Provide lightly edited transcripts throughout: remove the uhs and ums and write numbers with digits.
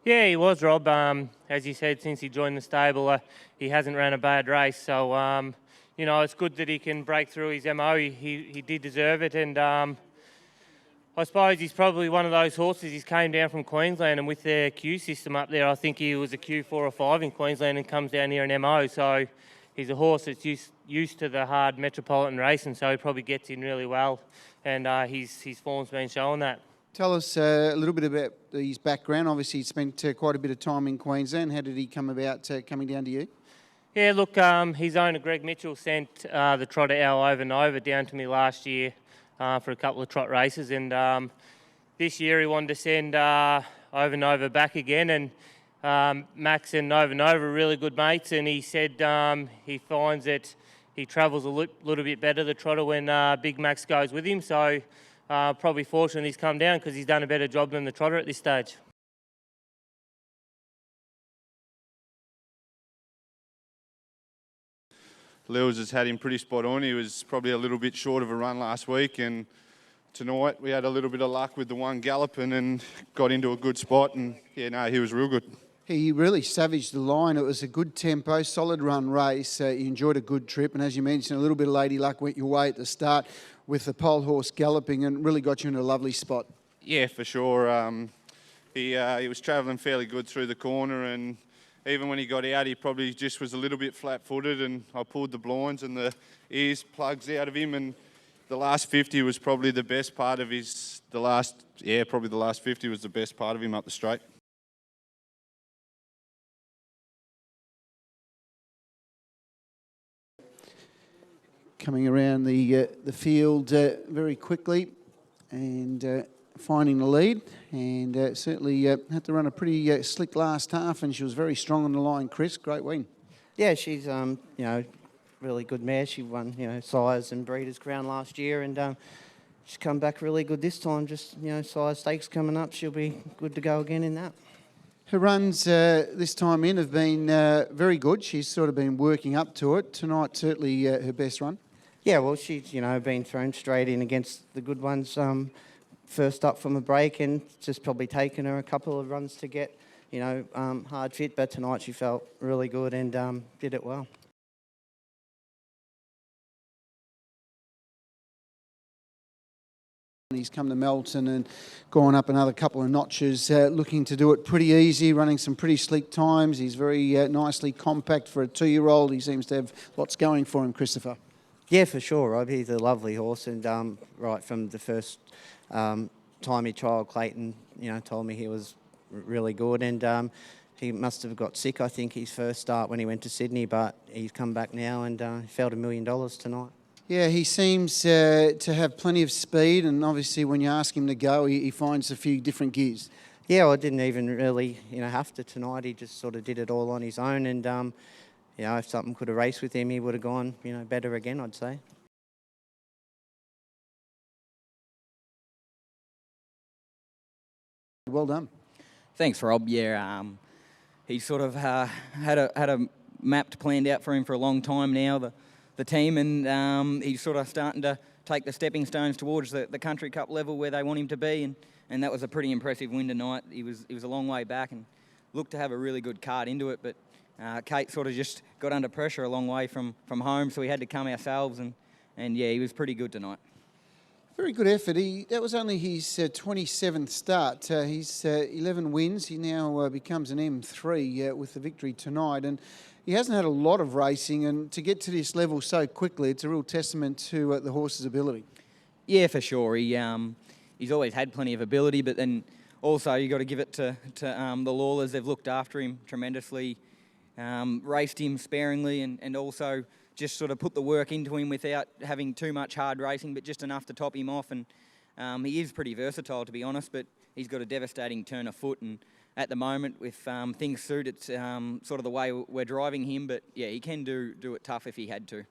Yeah, he was, Rob. As you said, since he joined the stable, he hasn't ran a bad race. So, it's good that he can break through his MO. He did deserve it. And I suppose he's probably one of those horses. He's came down from Queensland, and with their Q system up there, I think he was a Q4 or 5 in Queensland and comes down here in MO. So he's a horse that's used to the hard metropolitan racing, so he probably gets in really well. And his form's been showing that. Tell us a little bit about his background. Obviously, he spent quite a bit of time in Queensland. How did he come about coming down to you? Yeah, look, his owner, Greg Mitchell, sent the trotter Al Over and Over down to me last year for a couple of trot races. And this year he wanted to send Over and Over back again. And Max and Over and Over are really good mates. And he said he finds that he travels a little bit better, the trotter, when Big Max goes with him. So probably fortunate he's come down because he's done a better job than the trotter at this stage. Lewis has had him pretty spot on. He was probably a little bit short of a run last week, and tonight we had a little bit of luck with the one galloping and got into a good spot, and he was real good. He really savaged the line. It was a good tempo, solid run race. He enjoyed a good trip, and as you mentioned, a little bit of lady luck went your way at the start with the pole horse galloping and really got you in a lovely spot. Yeah, for sure. He was travelling fairly good through the corner, and even when he got out, he probably just was a little bit flat-footed, and I pulled the blinds and the ears plugs out of him, and the last 50 was probably the best part of the last 50 was the best part of him up the straight. Coming around the field very quickly and finding the lead, and certainly had to run a pretty slick last half, and she was very strong on the line. Chris, great win. Yeah, she's really good mare. She won Sires and Breeders' Crown last year, and she's come back really good this time. Just Sires Stakes coming up, she'll be good to go again in that. Her runs this time in have been very good. She's sort of been working up to it. Tonight, certainly her best run. Yeah, well, she's been thrown straight in against the good ones first up from a break, and it's just probably taken her a couple of runs to get hard fit. But tonight she felt really good and did it well. He's come to Melton and gone up another couple of notches, looking to do it pretty easy, running some pretty sleek times. He's very nicely compact for a 2-year-old. He seems to have lots going for him, Christopher. Yeah, for sure, Rob. He's a lovely horse, and right from the first time he trialled Clayton, told me he was really good, and he must have got sick, I think, his first start when he went to Sydney, but he's come back now and he felt $1 million tonight. Yeah, he seems to have plenty of speed, and obviously when you ask him to go, he finds a few different gears. Yeah, well, I didn't even really, have to tonight. He just sort of did it all on his own, and if something could have raced with him, he would have gone, better again, I'd say. Well done. Thanks, Rob. Yeah, he sort of had a map planned out for him for a long time now, the team, and he's sort of starting to take the stepping stones towards the Country Cup level where they want him to be, and that was a pretty impressive win tonight. He was a long way back and looked to have a really good card into it, but Kate sort of just got under pressure a long way from home, so we had to come ourselves, and yeah, he was pretty good tonight. Very good effort. That was only his 27th start. He's 11 wins. He now becomes an M3 with the victory tonight, and he hasn't had a lot of racing, and to get to this level so quickly, it's a real testament to the horse's ability. Yeah, for sure. He's always had plenty of ability, but then also you got to give it to the Lawlers. They've looked after him tremendously. Raced him sparingly and also just sort of put the work into him without having too much hard racing, but just enough to top him off. And he is pretty versatile, to be honest, but he's got a devastating turn of foot. And at the moment, if things suit, it's sort of the way we're driving him. But yeah, he can do it tough if he had to.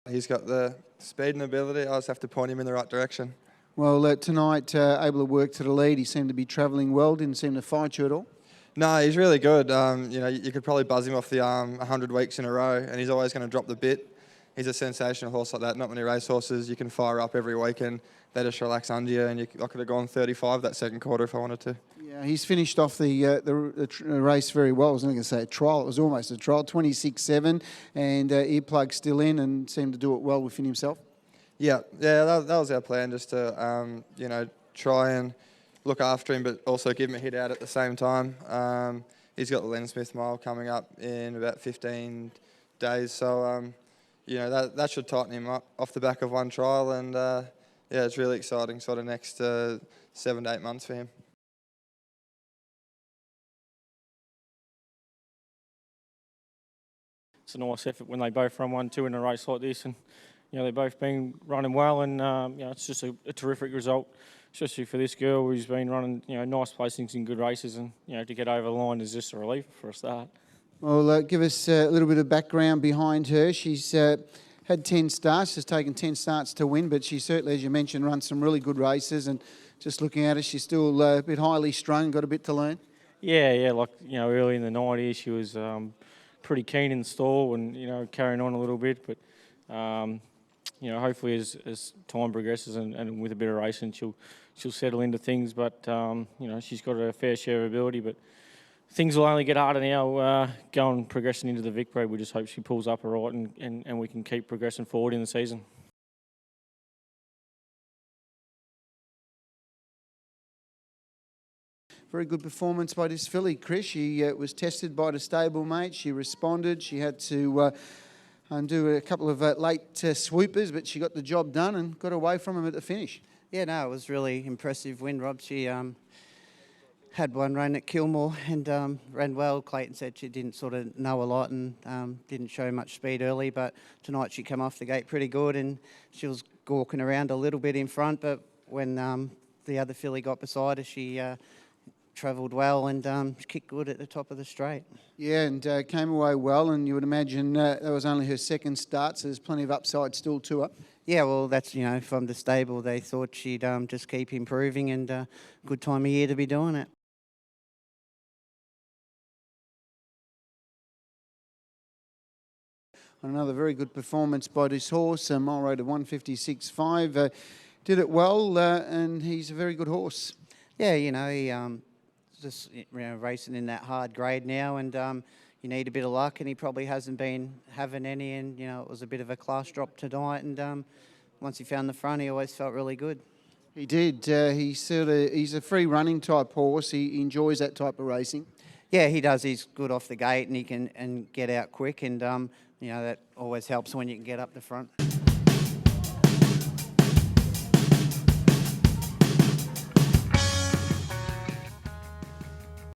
He's got the speed and ability. I just have to point him in the right direction. Well, tonight, able to work to the lead. He seemed to be travelling well, didn't seem to fight you at all. No, he's really good. You could probably buzz him off the arm 100 weeks in a row, and he's always going to drop the bit. He's a sensational horse like that. Not many racehorses you can fire up every week and they just relax under you, and I could have gone 35 that second quarter if I wanted to. Yeah, he's finished off the race very well. I was not going to say a trial. It was almost a trial, 26-7, and earplug still in and seemed to do it well within himself. Yeah, that was our plan, just to, try and look after him, but also give him a hit out at the same time. He's got the Len Smith Mile coming up in about 15 days, so, that should tighten him up off the back of one trial, and, it's really exciting sort of next 7 to 8 months for him. It's a nice effort when they both run 1-2 in a race like this, and they've both been running well, and it's just a terrific result, especially for this girl who's been running nice placings in good races, and to get over the line is just a relief for a start. Well, give us a little bit of background behind her. She's had 10 starts, has taken 10 starts to win, but she certainly, as you mentioned, runs some really good races, and just looking at her, she's still a bit highly strung, got a bit to learn. Yeah, like early in the 90s she was pretty keen in the stall and carrying on a little bit, but hopefully as time progresses and with a bit of racing she'll settle into things, but she's got a fair share of ability, but things will only get harder now going progressing into the Vic Breed. We just hope she pulls up all right and we can keep progressing forward in the season. Very good performance by this filly, Chris. She was tested by the stablemate. She responded. She had to undo a couple of late swoopers, but she got the job done and got away from him at the finish. Yeah, no, it was really impressive win, Rob. She had one run at Kilmore and ran well. Clayton said she didn't sort of know a lot and didn't show much speed early, but tonight she came off the gate pretty good and she was gawking around a little bit in front, but when the other filly got beside her, she travelled well and kicked good at the top of the straight. Yeah, and came away well, and you would imagine that was only her second start, so there's plenty of upside still to her. Yeah, well, that's, from the stable, they thought she'd just keep improving, and good time of year to be doing it. Another very good performance by this horse, a mile rate of 156.5. Did it well, and he's a very good horse. Yeah, he just racing in that hard grade now, and you need a bit of luck, and he probably hasn't been having any, and it was a bit of a class drop tonight, and once he found the front, he always felt really good. He did. He's a free running type horse. He enjoys that type of racing. Yeah, he does. He's good off the gate, and he can get out quick, and that always helps when you can get up the front.